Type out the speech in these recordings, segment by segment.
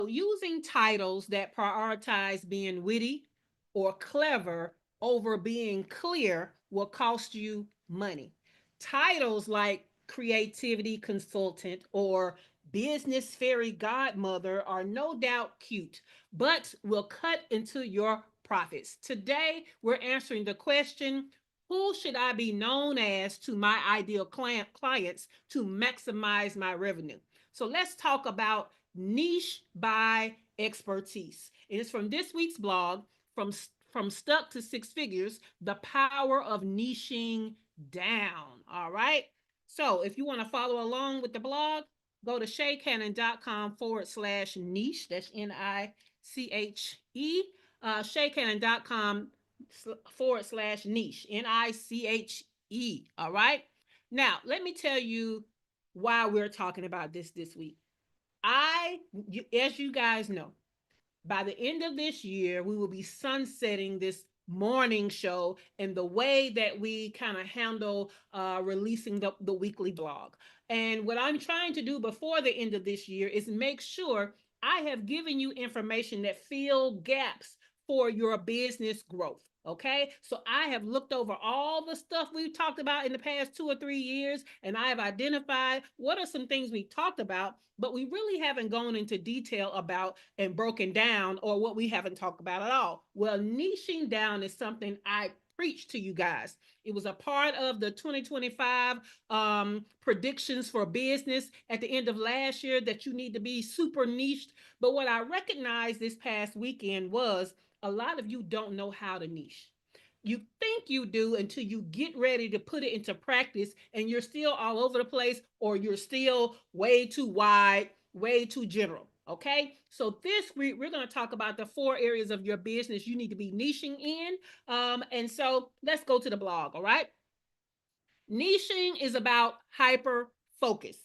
Using titles that prioritize being witty or clever over being clear will cost you money. Titles like creativity consultant or business fairy godmother are no doubt cute, but will cut into your profits. Today, we're answering the question, who should I be known as to my ideal clients to maximize my revenue? So let's talk about niche by expertise. It is from this week's blog, from from Stuck to Six Figures, the power of niching down. All right. So if you want to follow along with the blog, go to shaycannon.com/niche. That's NICHE. Shaycannon.com /niche. NICHE. All right. Now, let me tell you why we're talking about this week. As you guys know, by the end of this year, we will be sunsetting this morning show and the way that we kind of handle releasing the weekly blog. And what I'm trying to do before the end of this year is make sure I have given you information that fill gaps for your business growth. Okay, so I have looked over all the stuff we've talked about in the past 2 or 3 years, and I have identified what are some things we talked about, but we really haven't gone into detail about and broken down, or what we haven't talked about at all. Well, niching down is something I preach to you guys. It was a part of the 2025 predictions for business at the end of last year that you need to be super niched. But what I recognized this past weekend was a lot of you don't know how to niche. You think you do until you get ready to put it into practice, and you're still all over the place, or you're still way too wide, way too general. Okay, so this week we're going to talk about the 4 areas of your business you need to be niching in. And so let's go to the blog. All right, niching is about hyper focus.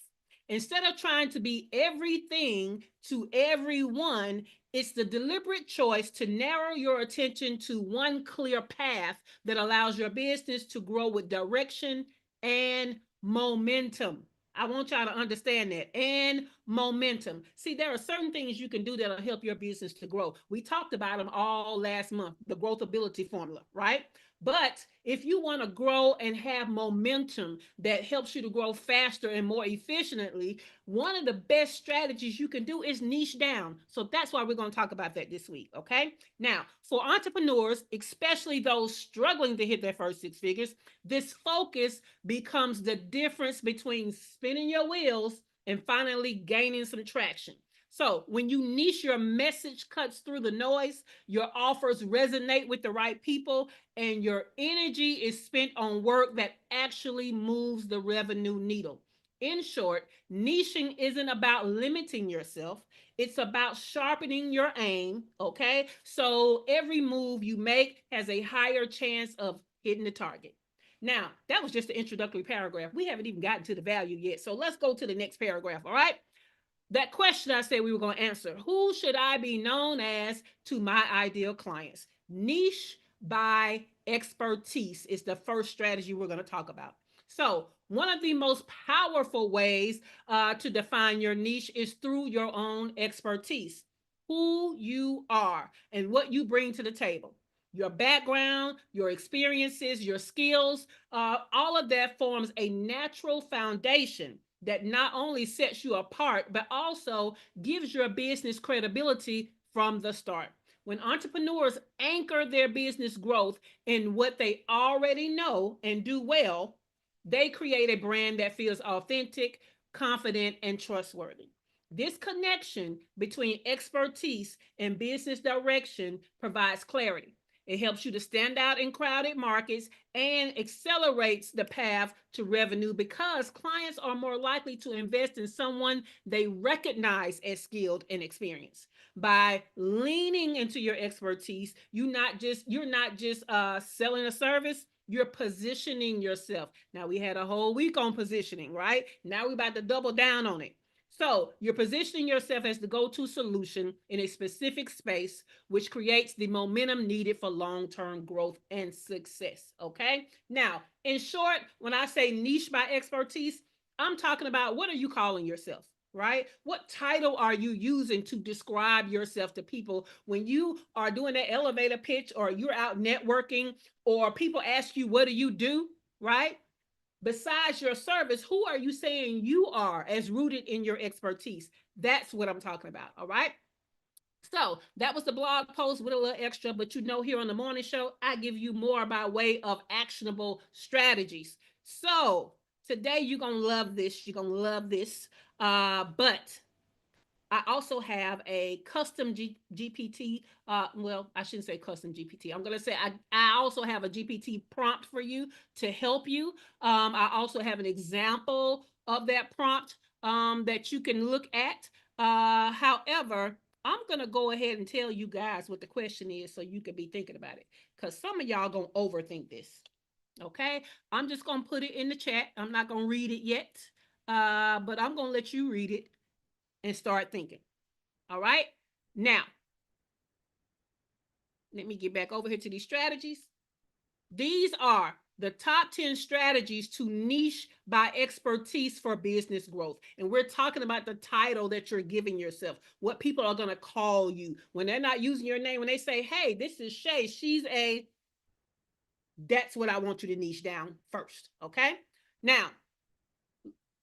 Instead of trying to be everything to everyone, it's the deliberate choice to narrow your attention to one clear path that allows your business to grow with direction and momentum. I want y'all to understand that. And momentum. See, there are certain things you can do that'll help your business to grow. We talked about them all last month, the growth ability formula, right? But if you want to grow and have momentum that helps you to grow faster and more efficiently, one of the best strategies you can do is niche down. So that's why we're going to talk about that this week. Okay. Now, for entrepreneurs, especially those struggling to hit their first 6 figures, this focus becomes the difference between spinning your wheels and finally gaining some traction. So when you niche, your message cuts through the noise, your offers resonate with the right people, and your energy is spent on work that actually moves the revenue needle. In short, niching isn't about limiting yourself, it's about sharpening your aim. Okay, so every move you make has a higher chance of hitting the target. Now, that was just the introductory paragraph. We haven't even gotten to the value yet. So let's go to the next paragraph. All right. That question I said we were going to answer, who should I be known as to my ideal clients? Niche by expertise is the first strategy we're going to talk about. So, one of the most powerful ways to define your niche is through your own expertise, who you are and what you bring to the table. Your background, your experiences, your skills, all of that forms a natural foundation that not only sets you apart, but also gives your business credibility from the start. When entrepreneurs anchor their business growth in what they already know and do well, they create a brand that feels authentic, confident, and trustworthy. This connection between expertise and business direction provides clarity. It helps you to stand out in crowded markets and accelerates the path to revenue because clients are more likely to invest in someone they recognize as skilled and experienced. By leaning into your expertise, you're not just selling a service, you're positioning yourself. Now we had a whole week on positioning, right? Now we're about to double down on it. So you're positioning yourself as the go-to solution in a specific space, which creates the momentum needed for long-term growth and success. Okay. Now, in short, when I say niche by expertise, I'm talking about, what are you calling yourself? right? What title are you using to describe yourself to people when you are doing that elevator pitch, or you're out networking, or people ask you, what do you do, right? Besides your service, who are you saying you are as rooted in your expertise? That's what I'm talking about. All right. So that was the blog post with a little extra, but here on the morning show, I give you more by way of actionable strategies. So today you're going to love this. You're going to love this. But I also have a custom GPT. Well, I shouldn't say custom GPT. I'm going to say I also have a GPT prompt for you to help you. I also have an example of that prompt that you can look at. However, I'm going to go ahead and tell you guys what the question is so you can be thinking about it, because some of y'all going to overthink this. Okay. I'm just going to put it in the chat. I'm not going to read it yet, but I'm going to let you read it and start thinking. All right. Now, let me get back over here to these strategies. These are the top 10 strategies to niche by expertise for business growth. And we're talking about the title that you're giving yourself, what people are going to call you when they're not using your name. When they say, hey, this is Shay, that's what I want you to niche down first. Okay. Now,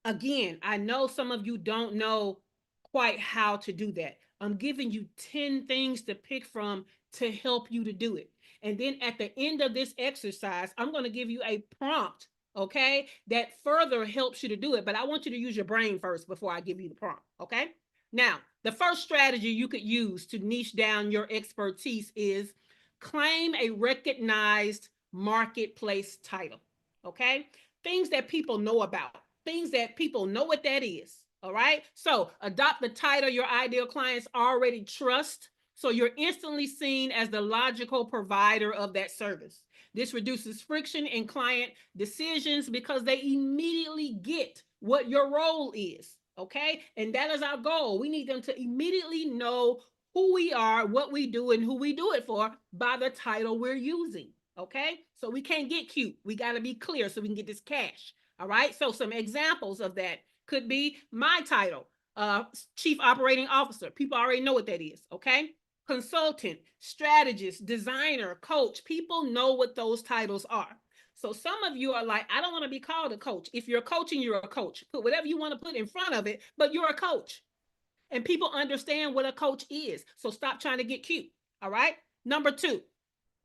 again, I know some of you don't know quite how to do that. I'm giving you 10 things to pick from to help you to do it. And then at the end of this exercise, I'm going to give you a prompt, okay, that further helps you to do it. But I want you to use your brain first before I give you the prompt, okay? Now, the first strategy you could use to niche down your expertise is claim a recognized marketplace title, okay? Things that people know about, things that people know what that is. All right. So adopt the title your ideal clients already trust. So you're instantly seen as the logical provider of that service. This reduces friction in client decisions because they immediately get what your role is. Okay. And that is our goal. We need them to immediately know who we are, what we do, and who we do it for by the title we're using. Okay. So we can't get cute. We got to be clear so we can get this cash. All right. So some examples of that could be my title, Chief Operating Officer. People already know what that is. Okay. Consultant, strategist, designer, coach. People know what those titles are. So some of you are like, I don't want to be called a coach. If you're coaching, you're a coach. Put whatever you want to put in front of it, but you're a coach. And people understand what a coach is. So stop trying to get cute. All right. Number 2,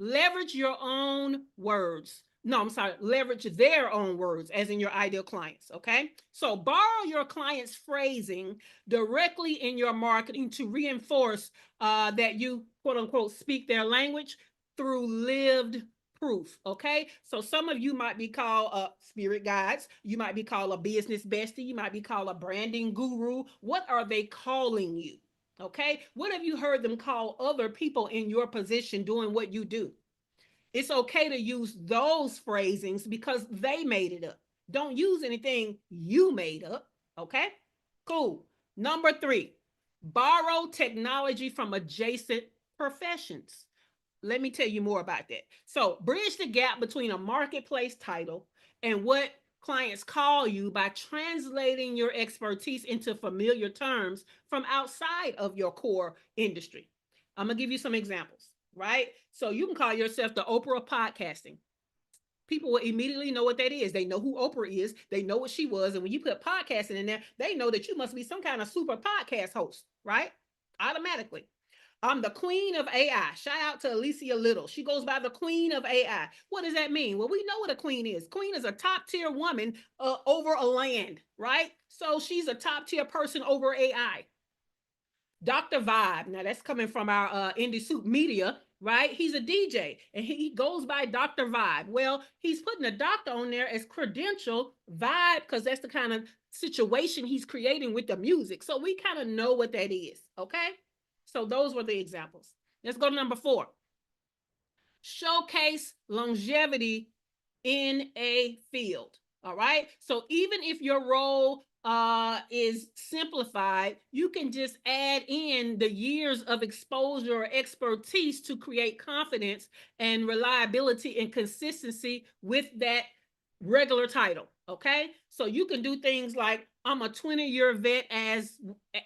leverage your own words. No, I'm sorry, leverage their own words, as in your ideal clients. Okay. So borrow your client's phrasing directly in your marketing to reinforce that you, quote unquote, speak their language through lived proof. Okay. So some of you might be called spirit guides. You might be called a business bestie. You might be called a branding guru. What are they calling you? Okay. What have you heard them call other people in your position doing what you do? It's okay to use those phrasings because they made it up. Don't use anything you made up. Okay. Cool. Number 3, borrow technology from adjacent professions. Let me tell you more about that. So bridge the gap between a marketplace title and what clients call you by translating your expertise into familiar terms from outside of your core industry. I'm going to give you some examples, right? So you can call yourself the Oprah of podcasting. People will immediately know what that is. They know who Oprah is. They know what she was. And when you put podcasting in there, they know that you must be some kind of super podcast host, right? Automatically. I'm the queen of AI. Shout out to Alicia Little. She goes by the queen of AI. What does that mean? Well, we know what a queen is. Queen is a top tier woman over a land, right? So she's a top tier person over AI. Dr. Vibe. Now that's coming from our Indie Soup Media, right? He's a DJ and he goes by Dr. Vibe. Well, he's putting a doctor on there as credential vibe because that's the kind of situation he's creating with the music. So we kind of know what that is, okay? So those were the examples. Let's go to number 4. Showcase longevity in a field. All right. So even if your role is simplified, you can just add in the years of exposure or expertise to create confidence and reliability and consistency with that regular title. Okay. So you can do things like I'm a 20-year vet as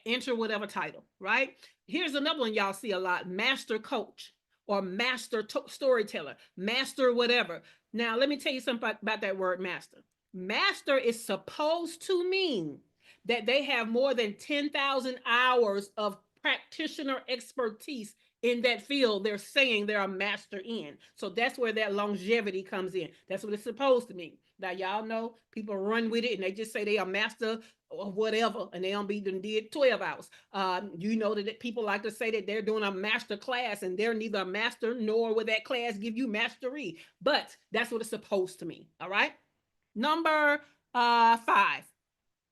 enter whatever title, right? Here's another one y'all see a lot: master coach or master storyteller, master whatever. Now, let me tell you something about that word master. Master is supposed to mean that they have more than 10,000 hours of practitioner expertise in that field they're saying they're a master in. So that's where that longevity comes in. That's what it's supposed to mean. Now, y'all know people run with it and they just say they are master or whatever, and they don't be done did 12 hours. You know that people like to say that they're doing a master class and they're neither a master nor will that class give you mastery. But that's what it's supposed to mean. All right. Number 5,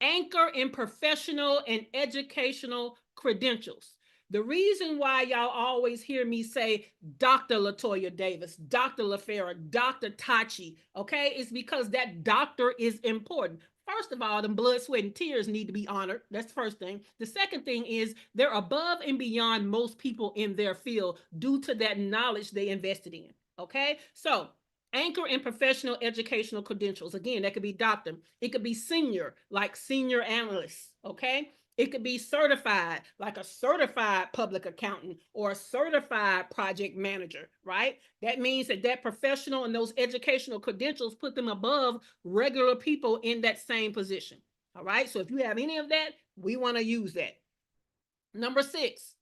anchor in professional and educational credentials. The reason why y'all always hear me say Dr. Latoya Davis, Dr. LaFera, Dr. Tachi, okay, is because that doctor is important. First of all, them blood, sweat, and tears need to be honored. That's the first thing. The second thing is they're above and beyond most people in their field due to that knowledge they invested in. Okay, so anchor in professional educational credentials. Again, that could be doctor. It could be senior, like senior analyst. Okay. It could be certified, like a certified public accountant or a certified project manager, right? That means that that professional and those educational credentials put them above regular people in that same position. All right. So if you have any of that, we want to use that. Number 6,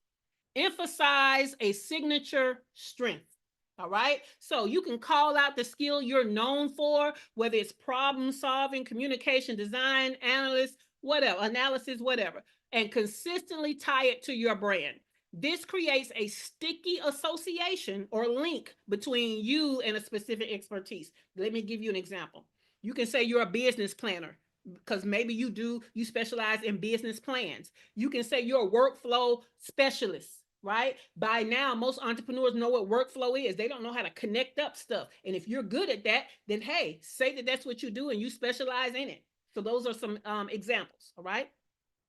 emphasize a signature strength. All right. So you can call out the skill you're known for, whether it's problem solving, communication, design, analyst, whatever, analysis, whatever, and consistently tie it to your brand. This creates a sticky association or link between you and a specific expertise. Let me give you an example. You can say you're a business planner because maybe you specialize in business plans. You can say you're a workflow specialist, right? By now, most entrepreneurs know what workflow is. They don't know how to connect up stuff. And if you're good at that, then hey, say that that's what you do and you specialize in it. So those are some examples, all right?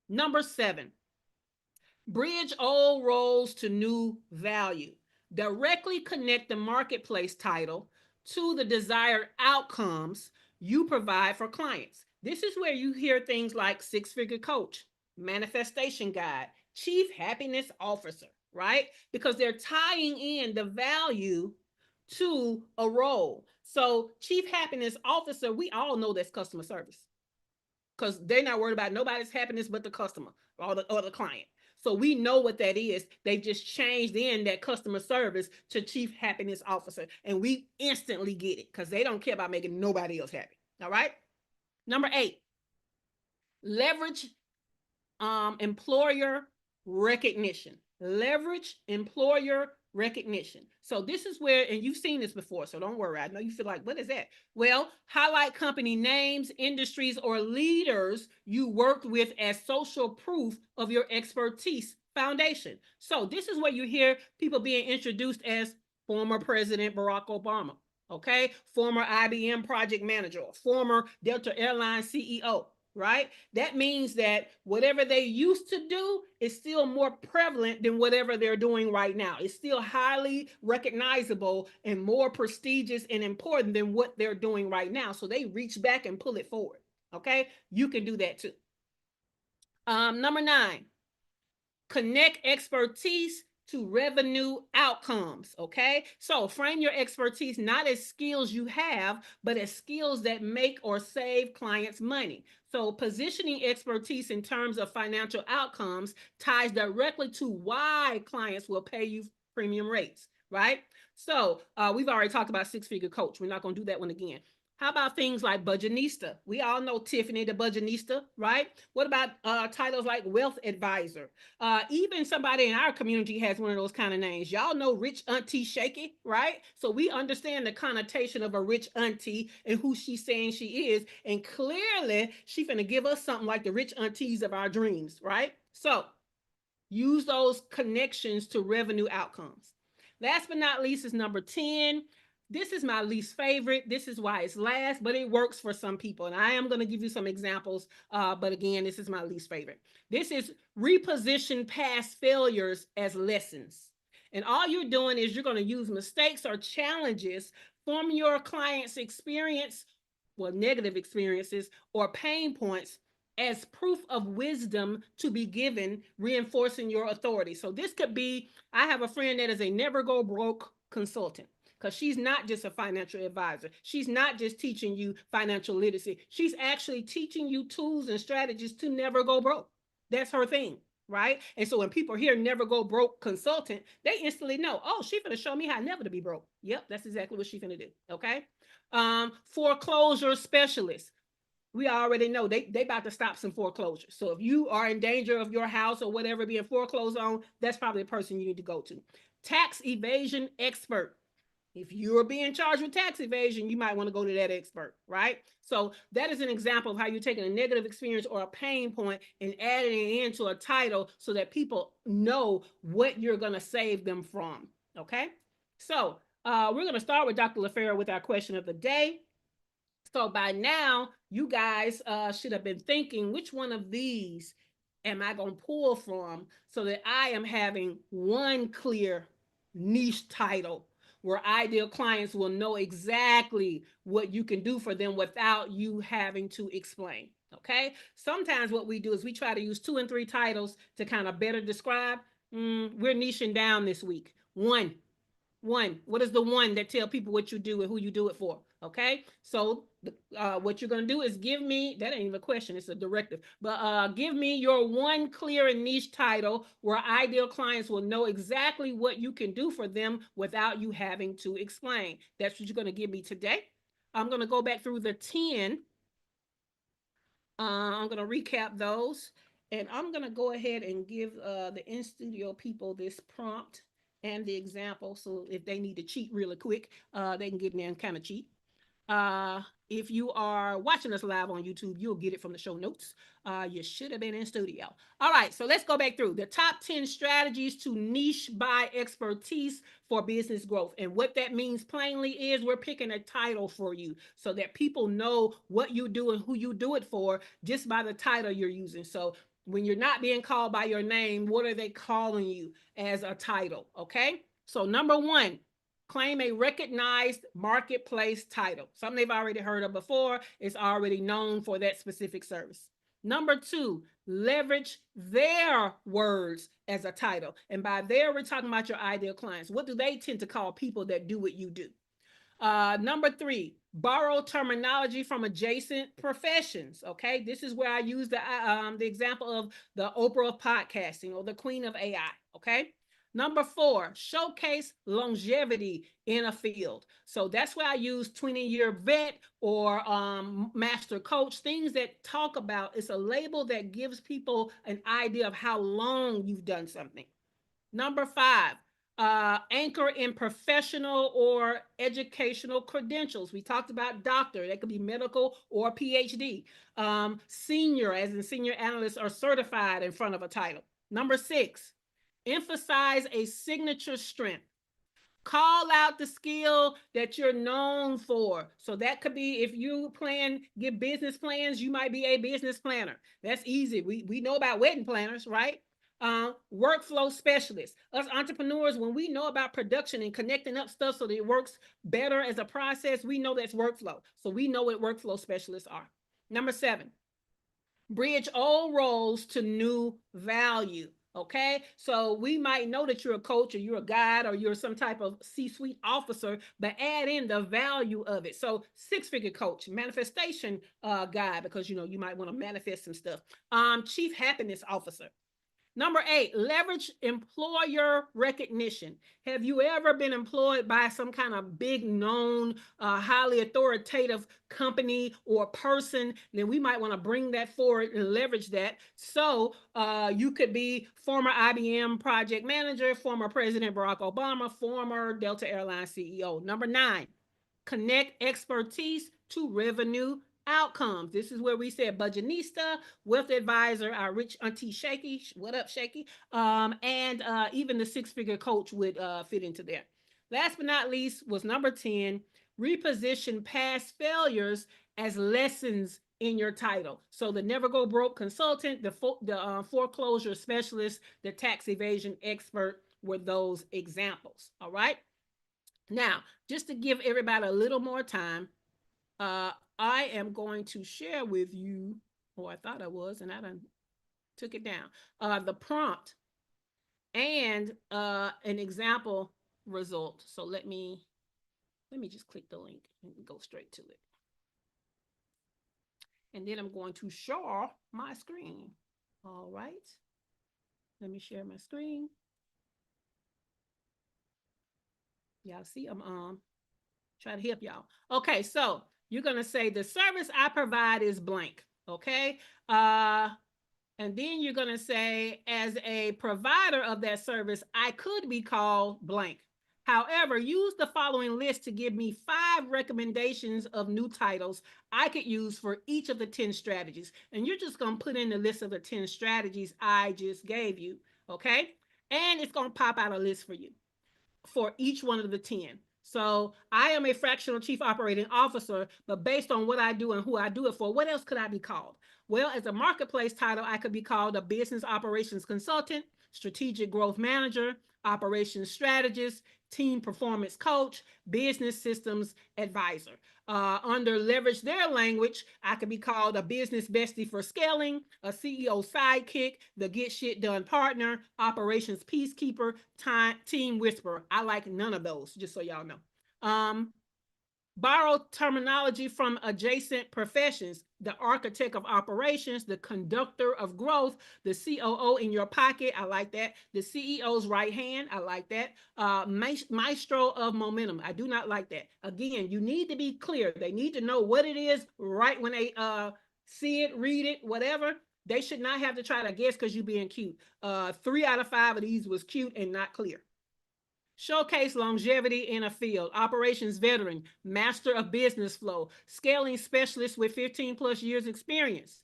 Number 7, bridge old roles to new value. Directly connect the marketplace title to the desired outcomes you provide for clients. This is where you hear things like six-figure coach, manifestation guide, chief happiness officer, right? Because they're tying in the value to a role. So, chief happiness officer, we all know that's customer service because they're not worried about nobody's happiness but the customer or the client. So we know what that is. They've just changed in that customer service to chief happiness officer, and we instantly get it because they don't care about making nobody else happy. All right. Number 8, leverage employer recognition. Leverage employer recognition. So this is where, and you've seen this before, so don't worry. I know you feel like, what is that? Well, highlight company names, industries, or leaders you worked with as social proof of your expertise foundation. So this is where you hear people being introduced as former President Barack Obama, okay? Former IBM project manager, or former Delta Airlines CEO, right? That means that whatever they used to do is still more prevalent than whatever they're doing right now. It's still highly recognizable and more prestigious and important than what they're doing right now. So they reach back and pull it forward. Okay. You can do that too. Number 9, connect expertise to revenue outcomes. Okay. So frame your expertise not as skills you have, but as skills that make or save clients money. So positioning expertise in terms of financial outcomes ties directly to why clients will pay you premium rates, right? So we've already talked about six-figure coach. We're not going to do that one again. How about things like budgetista? We all know Tiffany the budgetista, right? What about titles like wealth advisor? Even somebody in our community has one of those kind of names. Y'all know Rich Auntie Shaky, right? So we understand the connotation of a rich auntie and who she's saying she is. And clearly, she's going to give us something like the rich aunties of our dreams, right? So use those connections to revenue outcomes. Last but not least is number 10. This is my least favorite. This is why it's last, but it works for some people. And I am going to give you some examples. But again, this is my least favorite. This is reposition past failures as lessons. And all you're doing is you're going to use mistakes or challenges from your client's experience, well, negative experiences or pain points, as proof of wisdom to be given, reinforcing your authority. So this could be, I have a friend that is a never go broke consultant, because she's not just a financial advisor. She's not just teaching you financial literacy. She's actually teaching you tools and strategies to never go broke. That's her thing, right? And so when people hear never go broke consultant, they instantly know, oh, she's gonna show me how never to be broke. Yep, that's exactly what she's gonna do. Okay. Foreclosure specialist, we already know they about to stop some foreclosures. So if you are in danger of your house or whatever being foreclosed on, that's probably the person you need to go to. Tax evasion expert, if you're being charged with tax evasion, you might want to go to that expert, right? So that is an example of how you're taking a negative experience or a pain point and adding it into a title so that people know what you're going to save them from. Okay. So we're going to start with Dr. LaFera with our question of the day. So by now, you guys should have been thinking, which one of these am I going to pull from so that I am having one clear niche title where ideal clients will know exactly what you can do for them without you having to explain. Okay. Sometimes what we do is we try to use 2 and 3 titles to kind of better describe. We're niching down this week. One. What is the one that tell people what you do and who you do it for? Okay. So what you're going to do is give me, that ain't even a question, it's a directive, but give me your one clear and niche title where ideal clients will know exactly what you can do for them without you having to explain. That's what you're going to give me today. I'm going to go back through the 10. I'm going to recap those, and I'm going to go ahead and give the in studio people this prompt and the example. So if they need to cheat really quick, they can get in there and kind of cheat. Uh, if you are watching us live on YouTube, you'll get it from the show notes. You should have been in studio. All right, so let's go back through the top 10 strategies to niche by expertise for business growth. And what that means plainly is we're picking a title for you so that people know what you do and who you do it for just by the title you're using. So when you're not being called by your name, what are they calling you as a title? Okay. So number one, claim a recognized marketplace title. Something they've already heard of before. It's already known for that specific service. Number two, leverage their words as a title. And by there, we're talking about your ideal clients. What do they tend to call people that do what you do? Number three, borrow terminology from adjacent professions. Okay, this is where I use the example of the Oprah of podcasting or the Queen of AI. Okay. Number four, showcase longevity in a field. So that's why I use 20-year vet or master coach, things that talk about, it's a label that gives people an idea of how long you've done something. Number five, anchor in professional or educational credentials. We talked about doctor, that could be medical or PhD. Senior, as in senior analyst or certified in front of a title. Number six, emphasize a signature strength. Call out the skill that you're known for. So that could be, if you give business plans, you might be a business planner. That's easy. We know about wedding planners, right? Workflow specialist. Us entrepreneurs, when we know about production and connecting up stuff so that it works better as a process, we know that's workflow. So we know what workflow specialists are. Number seven, bridge old roles to new value. Okay, so we might know that you're a coach or you're a guide or you're some type of C-suite officer, but add in the value of it. So six-figure coach, manifestation guide, because you might want to manifest some stuff. Chief happiness officer. Number eight, leverage employer recognition. Have you ever been employed by some kind of big known, highly authoritative company or person? Then we might want to bring that forward and leverage that. So you could be former IBM project manager, former President Barack Obama, former Delta Airlines CEO. Number nine, connect expertise to revenue outcomes. This is where we said budgetista, wealth advisor, our rich auntie Shaky. What up, Shaky? And even the six-figure coach would fit into there. Last but not least was number 10, reposition past failures as lessons in your title. So the never go broke consultant, the foreclosure specialist, the tax evasion expert were those examples. All right. Now, just to give everybody a little more time, I am going to share with you. or I thought I was, and I done took it down. The prompt and an example result. So let me just click the link and go straight to it. And then I'm going to share my screen. All right. Let me share my screen. Y'all see I'm trying to help y'all. Okay, so you're gonna say the service I provide is blank. Okay. And then you're going to say, as a provider of that service, I could be called blank. However, use the following list to give me 5 recommendations of new titles I could use for each of the 10 strategies. And you're just going to put in the list of the 10 strategies I just gave you. Okay. And it's going to pop out a list for you for each one of the 10. So I am a fractional chief operating officer, but based on what I do and who I do it for, what else could I be called? Well, as a marketplace title, I could be called a business operations consultant, strategic growth manager, operations strategist, team performance coach, business systems advisor. Under leverage their language, I could be called a business bestie for scaling, a CEO sidekick, the get shit done partner, operations peacekeeper, team whisperer. I like none of those, just so y'all know. Borrow terminology from adjacent professions: the architect of operations, the conductor of growth, the COO in your pocket. I like that. The CEO's right hand. I like that. Maestro of momentum. I do not like that. Again, you need to be clear. They need to know what it is right when they see it, read it, whatever. They should not have to try to guess because you're being cute. 3 out of 5 of these was cute and not clear. Showcase longevity in a field, operations veteran, master of business flow, scaling specialist with 15 plus years experience,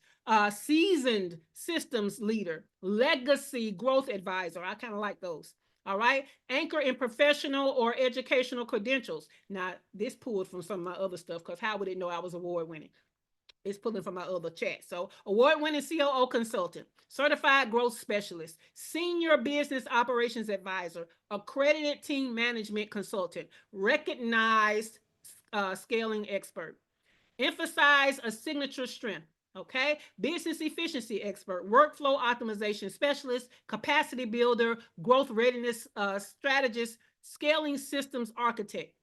seasoned systems leader, legacy growth advisor. I kind of like those. All right. Anchor in professional or educational credentials. Now, this pulled from some of my other stuff because how would it know I was award winning? It's pulling from my other chat. So, award-winning COO consultant, certified growth specialist, senior business operations advisor, accredited team management consultant, recognized scaling expert. Emphasize a signature strength. Okay, business efficiency expert, workflow optimization specialist, capacity builder, growth readiness strategist, scaling systems architect.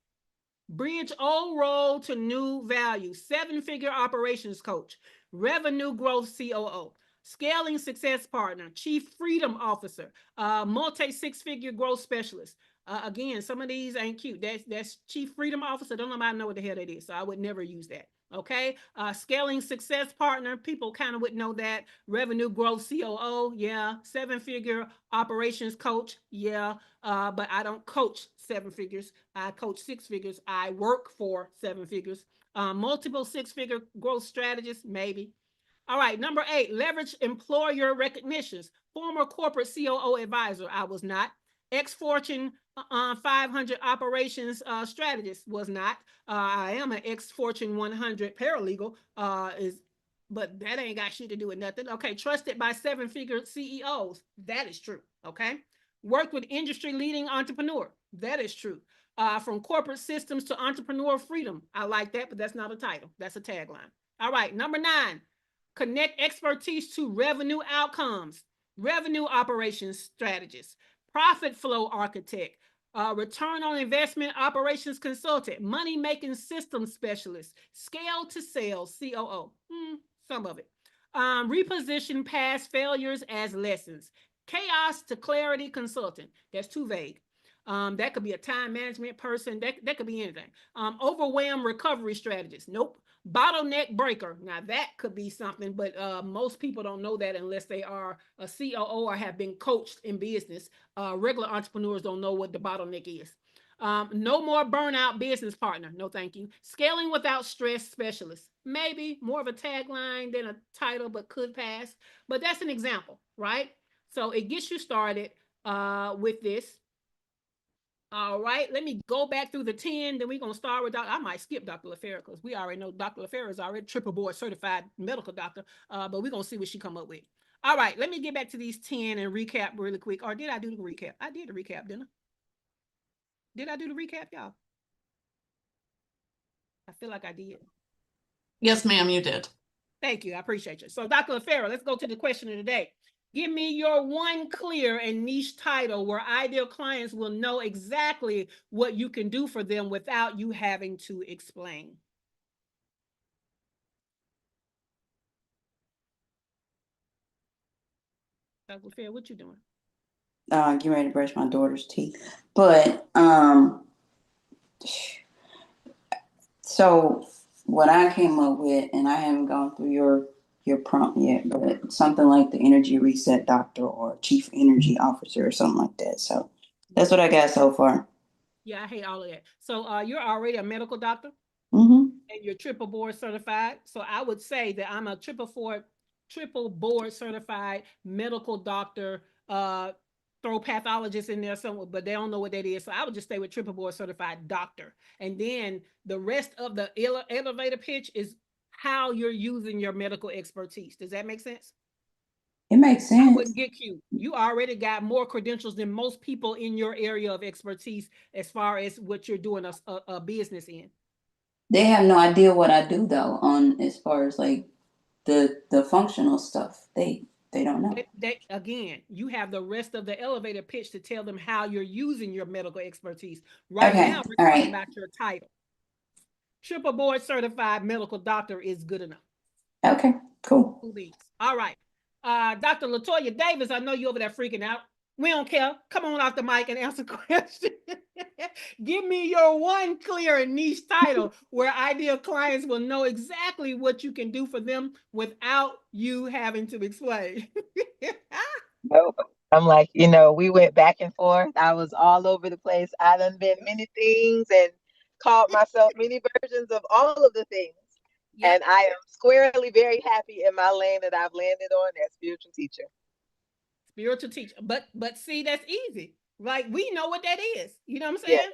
Bridge old role to new value, 7-figure operations coach, revenue growth COO, scaling success partner, chief freedom officer, multi 6-figure growth specialist. Again, some of these ain't cute. That's chief freedom officer. Don't nobody know what the hell that is, so I would never use that. Okay, scaling success partner. People kind of would know that. Revenue growth COO, yeah. 7-figure operations coach, yeah. But I don't coach 7 figures. I coach 6 figures. I work for 7 figures. Multiple 6-figure growth strategists, maybe. All right, number 8, leverage employer recognitions. Former corporate COO advisor, I was not. Ex-Fortune 500 operations strategist, was not. I am an ex-Fortune 100 paralegal, but that ain't got shit to do with nothing. Okay, trusted by 7-figure CEOs. That is true, okay? Worked with industry-leading entrepreneur. That is true. From corporate systems to entrepreneur freedom. I like that, but that's not a title. That's a tagline. All right, number 9, connect expertise to revenue outcomes, revenue operations strategist, profit flow architect, return on investment operations consultant, money making system specialist, scale to sales COO. Some of it. Reposition past failures as lessons, chaos to clarity consultant. That's too vague. That could be a time management person. That could be anything. Overwhelm recovery strategist. Nope. Bottleneck breaker. Now that could be something, but most people don't know that unless they are a COO or have been coached in business. Regular entrepreneurs don't know what the bottleneck is. No more burnout business partner. No, thank you. Scaling without stress specialist. Maybe more of a tagline than a title, but could pass. But that's an example, right? So it gets you started with this. All right, let me go back through the 10. Then we're going to start with I might skip Dr. LaFera because we already know Dr. LaFera is already triple board certified medical doctor. But we're going to see what she come up with. All right, let me get back to these 10 and recap really quick. Or did I do the recap? I did the recap, didn't I? Did I do the recap, y'all? I feel like I did. Yes, ma'am, you did. Thank you. I appreciate you. So, Dr. LaFera, let's go to the question of the day. Give me your one clear and niche title where ideal clients will know exactly what you can do for them without you having to explain. Dr. LaFera, what you doing? Getting ready to brush my daughter's teeth. But so what I came up with, and I haven't gone through your prompt yet, but something like the energy reset doctor or chief energy officer or something like that. So that's what I got so far. Yeah, I hate all of that. So you're already a medical doctor Mm-hmm. and you're triple board certified. So I would say that I'm a triple board certified medical doctor. Throw pathologist in there somewhere, but they don't know what that is. So I would just stay with triple board certified doctor. And then the rest of the elevator pitch is how you're using your medical expertise. Does that make sense? It makes I sense. wouldn't get cute. You already got more credentials than most people in your area of expertise as far as what you're doing a business in. They have no idea what I do though, on as far as like the functional stuff. They don't know. Again, you have the rest of the elevator pitch to tell them how you're using your medical expertise. Right Okay. now, we're All talking right. about your title. Triple board certified medical doctor is good enough. Okay. Cool. Please. All right. Dr. Latoya Davis, I know you over there freaking out. We don't care. Come on off the mic and answer questions. Give me your one clear and niche title where ideal clients will know exactly what you can do for them without you having to explain. Nope. I'm like, we went back and forth. I was all over the place. I done been many things and called myself many versions of all of the things. Yep. And I am squarely very happy in my lane that I've landed on as spiritual teacher. Spiritual teacher. But see, that's easy. Like we know what that is. You know what I'm Yes. saying?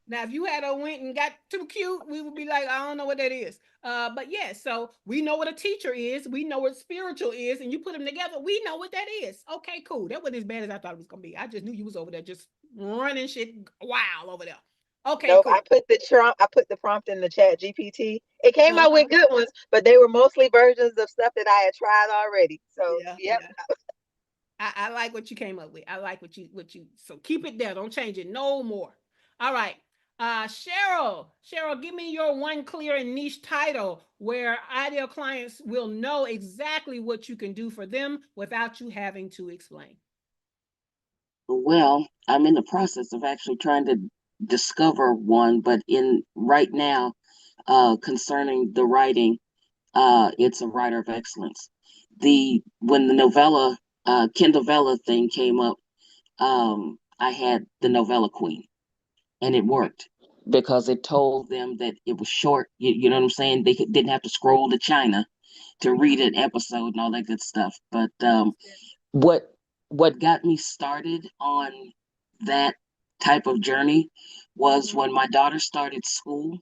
Now, if you had a went and got too cute, we would be like, I don't know what that is. But yeah, so we know what a teacher is. We know what spiritual is, and you put them together. We know what that is. Okay, cool. That wasn't as bad as I thought it was gonna be. I just knew you was over there just running shit wild over there. Okay, Nope. cool. I put the prompt in the chat GPT. It came out Uh-huh. with good ones, but they were mostly versions of stuff that I had tried already. So Yeah, yep. yeah. I like what you came up with. I like what you so keep it there. Don't change it no more. All right. Cheryl, give me your one clear and niche title where ideal clients will know exactly what you can do for them without you having to explain. Well, I'm in the process of actually trying to discover one, but in right now, concerning the writing, it's a writer of excellence. The when the novella, Kindle Vella thing came up, I had the novella queen, and it worked because it told them that it was short. You know what I'm saying? Didn't have to scroll to China to Yeah. read an episode and all that good stuff. But Yeah. what what got me started on that type of journey was Mm-hmm. when my daughter started school.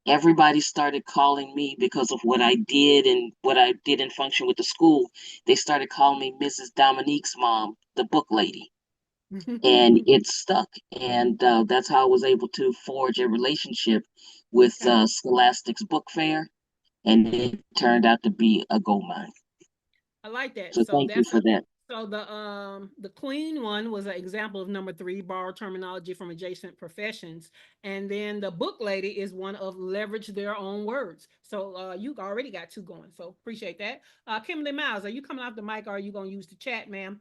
Everybody started calling me because of what I did and what I did in function with the school. They started calling me Mrs. Dominique's mom, the book lady, and it stuck. And that's how I was able to forge a relationship with Okay. Scholastic's book fair, and it turned out to be a gold mine. I like that. So So thank you that's for a that. so the queen one was an example of number three, borrow terminology from adjacent professions. And then the book lady is one of leverage their own words. So you already got two going. So appreciate that. Kimberly Miles, are you coming off the mic or are you gonna use the chat, ma'am?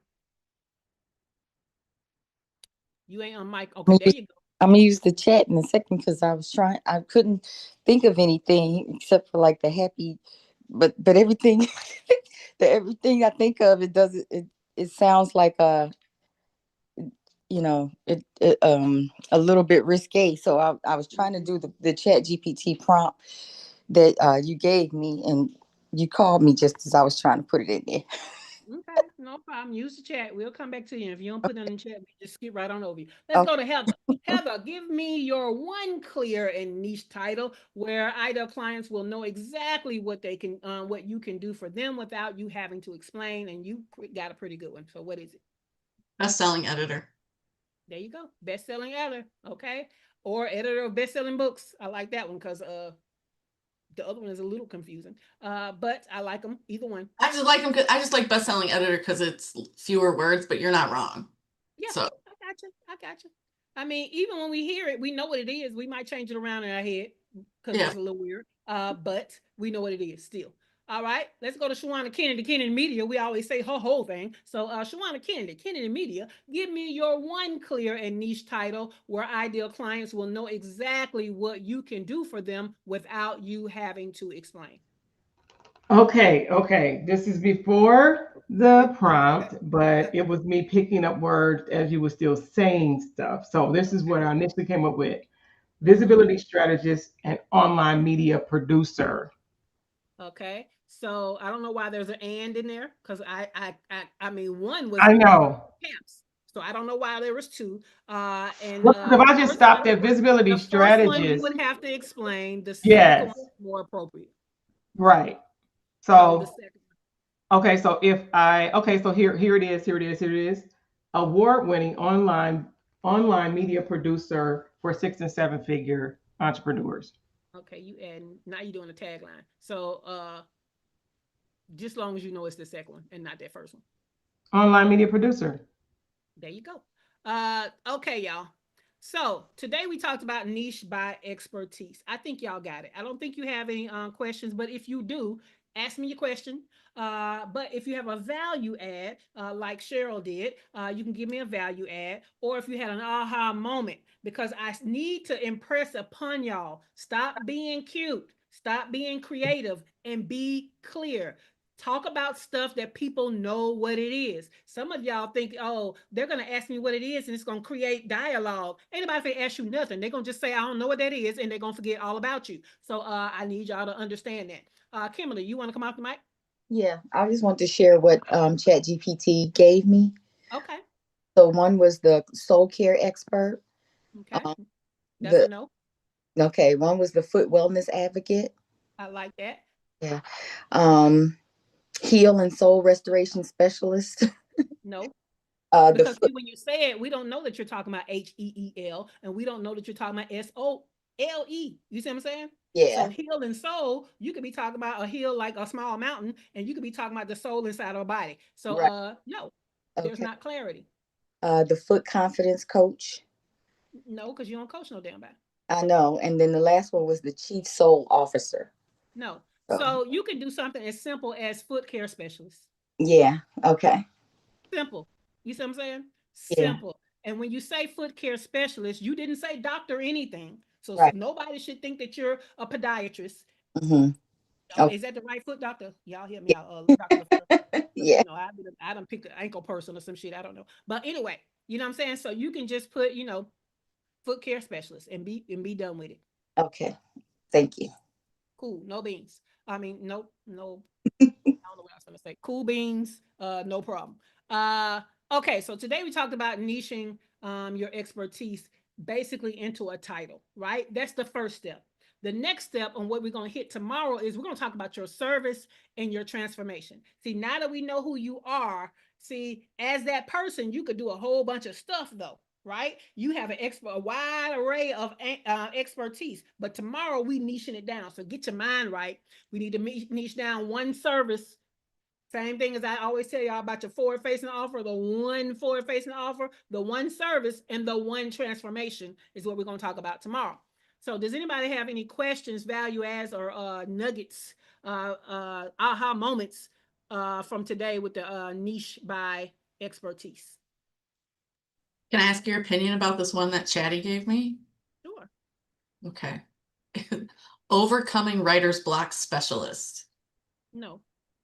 You ain't on mic. Okay, I'm there you go. gonna use the chat in a second because I couldn't think of anything except for like the happy, but everything, everything I think of, it doesn't, it sounds like it a little bit risque. So I was trying to Mhm. do the chat GPT prompt that you gave me, and you called me just as I was trying to put it in there. Okay, no problem. Use the chat. We'll come back to you. If you don't put it in the chat, we just skip right on over you. Let's Okay. go to Heather. Heather, give me your one clear and niche title where ideal clients will know exactly what you can do for them without you having to explain. And you got a pretty good one. So what is it? Best-selling editor. There you go. Best-selling editor. Okay, or editor of best-selling books. I like that one because The other one is a little confusing, but I like them either one. I just like them. I just like best-selling editor because it's fewer words, but you're not wrong. Yeah, So I got you. I got you. I mean, even when we hear it, we know what it is. We might change it around in our head because yeah. it's a little weird. But we know what it is still. All right, let's go to Shawana Kennedy, Kennedy Media. We always say her whole thing. So, Shawana Kennedy, Kennedy Media, give me your one clear and niche title where ideal clients will know exactly what you can do for them without you having to explain. Okay. This is before the prompt, but it was me picking up words as you were still saying stuff. So this is what I initially came up with. Mm-hmm. Visibility strategist and online media producer. Okay. So I don't know why there's an and in there because I mean one was I know. camps. So I don't know why there was two. And Well, if I just stopped at the visibility first one you strategist, would have to explain. The second one yes, is more appropriate. right. So the So second okay, so so here it is. Award-winning online media producer for 6 and 7 figure entrepreneurs. okay, you add now you're doing a tagline. So just long as you know it's the second one and not that first one. Online media producer. There you go. Okay, y'all. So today we talked about niche by expertise. I think y'all got it. I don't think you have any questions, but if you do, ask me your question. But if you have a value add, like Cheryl did, you can give me a value add. Or if you had an aha moment, because I need to impress upon y'all. Stop being cute. Stop being creative and be clear. Talk about stuff that people know what it is. Some of y'all think, oh, they're gonna ask me what it is, and it's gonna create dialogue. Ain't nobody gonna ask you nothing. They're gonna just say, I don't know what that is, and they're gonna forget all about you. So I need y'all to understand that. Kimberly, you want to come off the mic? Yeah, I just want to share what Chat GPT gave me. Okay. So one was the soul care expert. Okay. Um, That's a the no. okay, one was the foot wellness advocate. I like that. Yeah. Um, heal and soul restoration specialist. No. The Because foot. see, when you say it, we don't know that you're talking about HEEL, and we don't know that you're talking about SOLE. You see what I'm saying? So Yeah. heal and soul, you could be talking about a hill like a small mountain, and you could be talking about the soul inside of a body. So Right. no, there's Okay. not clarity. The foot confidence coach. No, because you don't coach no damn body. I know. And then the last one was the chief soul officer. No. So So you can do something as simple as foot care specialist. yeah. Okay. Simple. You see what I'm saying? Yeah. Simple. And when you say foot care specialist, you didn't say doctor or anything. So, Right. nobody should think that you're a podiatrist. Mm-hmm. Okay. Is that the right foot doctor? Y'all hear me out, Dr. LaFleur. Because Yeah. I done picked an ankle person or some shit. I don't know. But anyway, you know what I'm saying? So you can just put, foot care specialist and be done with it. Okay. Thank you. Cool. No beans. I mean, no, I don't know what I was gonna say. Cool beans, no problem. Okay, so today we talked about niching your expertise basically into a title, right? That's the first step. The next step on what we're gonna hit tomorrow is we're gonna talk about your service and your transformation. See, now that we know who you are, see, as that person, you could do a whole bunch of stuff though, right? You have a wide array of expertise, but tomorrow we niching it down. So get your mind right. We need to niche down one service. Same thing as I always tell y'all about your forward facing offer, the one forward facing offer, the one service, and the one transformation is what we're going to talk about tomorrow. So, does anybody have any questions, value adds, or nuggets, aha moments from today with the niche by expertise? Can I ask your opinion about this one that Chatty gave me? Sure. Okay. Overcoming writer's block specialist. No.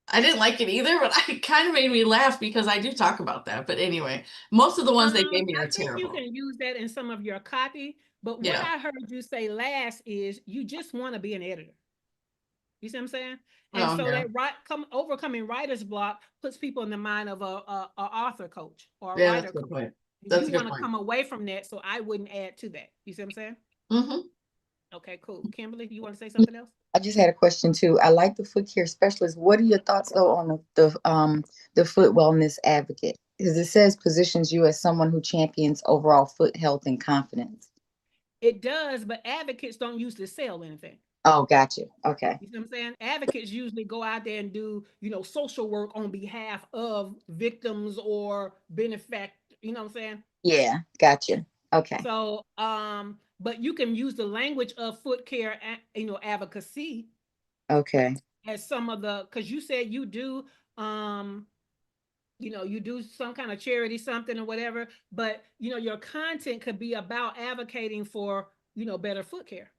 I didn't like it either, but it kind of made me laugh because I do talk about that. But anyway, most of the ones they gave me I are think you terrible. can use that in some of your copy, but what Yeah. I heard you say last is you just want to be an editor. You see what I'm saying? And Oh, so yeah. that overcoming writer's block puts people in the mind of a author coach or a Yeah, that's writer a good coach. point. And That's you a good want to point. come away from that, so I wouldn't add to that. You see what I'm saying? Mm-hmm. Okay, cool. Kimberly, you want to say something else? I just had a question too. I like the foot care specialist. What are your thoughts though on the foot wellness advocate? Because it says positions you as someone who champions overall foot health and confidence. It does, but advocates don't usually sell anything. Oh, got you. Okay. You see what I'm saying? Advocates usually go out there and do, social work on behalf of victims or benefact, you know what I'm saying? Yeah, got you. Okay. So, but you can use the language of foot care, advocacy Okay. as some of the, because you said you do, um, you do some kind of charity, something or whatever, but your content could be about advocating for, better foot care.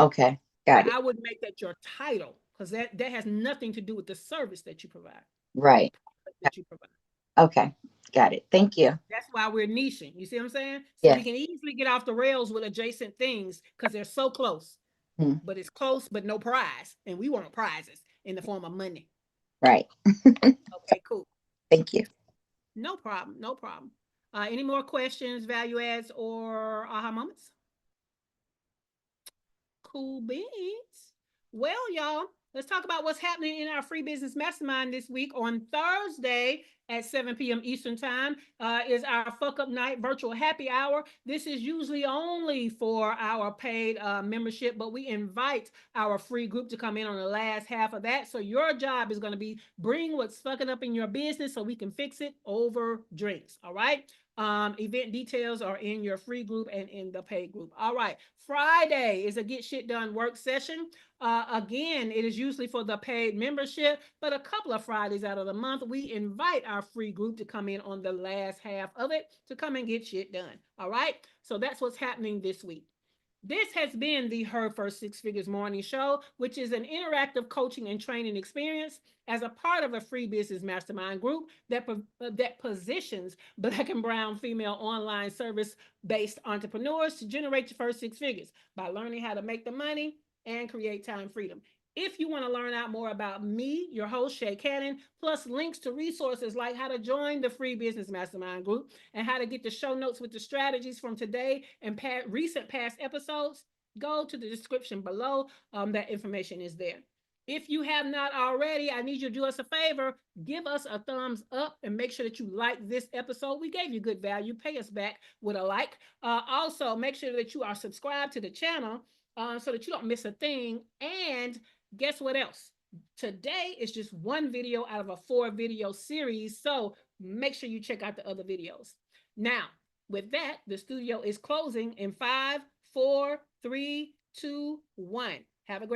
Okay. But Got it. I would make that your title because that has nothing to do with the service that you provide. Right. That you provide. Okay. Got it. Thank you. That's why we're niching. You see what I'm saying? So we Yes. can easily get off the rails with adjacent things because they're so close. Hmm. But it's close, but no prize. And we want prizes in the form of money. Right. Okay, cool. Thank you. No problem. No problem. Any more questions, value adds, or aha moments? Cool beans. Well, y'all, let's talk about what's happening in our free business mastermind this week. On Thursday at 7 p.m. Eastern time is our fuck up night virtual happy hour. This is usually only for our paid membership, but we invite our free group to come in on the last half of that. So your job is going to be bring what's fucking up in your business so we can fix it over drinks. All right. Event details are in your free group and in the paid group. All right. Friday is a get shit done work session. Again, it is usually for the paid membership, but a couple of Fridays out of the month, we invite our free group to come in on the last half of it to come and get shit done. All right. So that's what's happening this week. This has been the Her First Six Figures Morning Show, which is an interactive coaching and training experience as a part of a free business mastermind group that positions Black and Brown female online service-based entrepreneurs to generate your first six figures by learning how to make the money and create time freedom. If you want to learn out more about me, your host, Shay Cannon, plus links to resources like how to join the free business mastermind group and how to get the show notes with the strategies from today and recent past episodes, go to the description below. That information is there. If you have not already, I need you to do us a favor. Give us a thumbs up and make sure that you like this episode. We gave you good value. Pay us back with a like. Also, make sure that you are subscribed to the channel so that you don't miss a thing. And guess what else? Today is just one video out of a 4-video series. So make sure you check out the other videos. Now, with that, the studio is closing in 5, 4, 3, 2, 1. Have a great